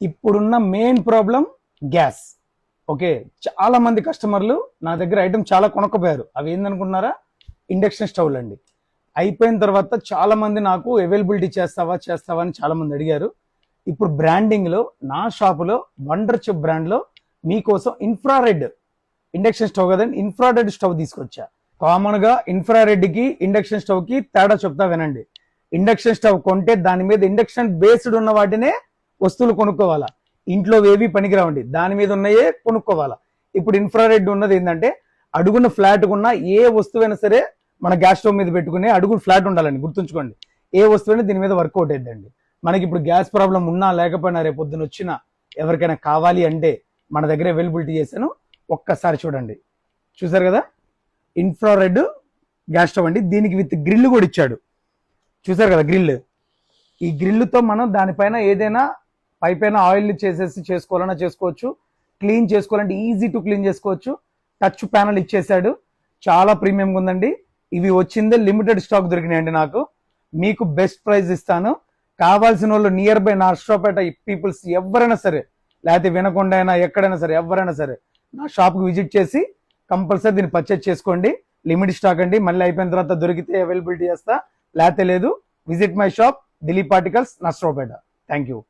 ఇప్పుడున్న main problem gas. Okay, చాలా మంది కస్టమర్లు నా దగ్గర ఐటమ్ చాలా కొనుక్కపోయారు. అవి ఏందనుకుంటున్నారా? ఇండక్షన్ స్టవ్లు అండి. అయిపోయిన తర్వాత చాలా మంది నాకు అవైలబిలిటీ చేస్తావా అని చాలా మంది అడిగారు. ఇప్పుడు బ్రాండింగ్లో నా షాపులో వండర్ చెఫ్ బ్రాండ్లో మీకోసం ఇన్ఫ్రారెడ్ ఇండక్షన్ స్టవ్ కదండి, ఇన్ఫ్రారెడ్ స్టవ్ తీసుకొచ్చా. కామన్గా ఇన్ఫ్రారెడ్కి ఇండక్షన్ స్టవ్కి తేడా చెప్తా వినండి. ఇండక్షన్ స్టవ్ కొంటే దాని మీద ఇండక్షన్ బేస్డ్ ఉన్న వాటినే వస్తువులు కొనుక్కోవాలా, ఇంట్లో ఏవి పనికిరావండి, దాని మీద ఉన్నాయే కొనుక్కోవాలా. ఇప్పుడు ఇన్ఫ్రారెడ్ ఉన్నది ఏంటంటే అడుగున ఫ్లాట్ ఉన్న ఏ వస్తువైనా సరే మన గ్యాస్ స్టవ్ మీద పెట్టుకునే అడుగున ఫ్లాట్ ఉండాలండి, గుర్తుంచుకోండి. ఏ వస్తువైనా దీని మీద వర్కౌట్ అయిద్దండి. మనకి ఇప్పుడు గ్యాస్ ప్రాబ్లం ఉన్నా లేకపోయినా రేపు పొద్దున వచ్చినా ఎవరికైనా కావాలి అంటే మన దగ్గర అవైలబిలిటీ చేశాను. ఒక్కసారి చూడండి. చూసారు కదా, ఇన్ఫ్రారెడ్ గ్యాస్ స్టవ్ అండి. దీనికి విత్ గ్రిల్ కూడా ఇచ్చాడు. చూసారు కదా గ్రిల్. ఈ గ్రిల్తో మనం దానిపైన ఏదైనా పైపైన ఆయిల్ చేసేసి చేసుకోవాలన్నా చేసుకోవచ్చు, క్లీన్ చేసుకోవాలంటే ఈజీ టు క్లీన్ చేసుకోవచ్చు. టచ్ ప్యానల్ ఇచ్చేసాడు, చాలా ప్రీమియంగా ఉందండి. ఇవి వచ్చిందే లిమిటెడ్ స్టాక్ దొరికినాయండి నాకు. మీకు బెస్ట్ ప్రైస్ ఇస్తాను. కావాల్సిన వాళ్ళు నియర్ బై నర్సరావుపేట పీపుల్స్ ఎవరైనా సరే, లేకపోతే వినకొండ అయినా ఎక్కడైనా సరే ఎవరైనా సరే నా షాప్కి విజిట్ చేసి కంపల్సరీ దీన్ని పర్చేజ్ చేసుకోండి. లిమిటెడ్ స్టాక్ అండి. మళ్ళీ అయిపోయిన తర్వాత దొరికితే అవైలబిలిటీ చేస్తా, లేకపోతే లేదు. Visit my shop Dilip articles Narasaraopet. Thank you.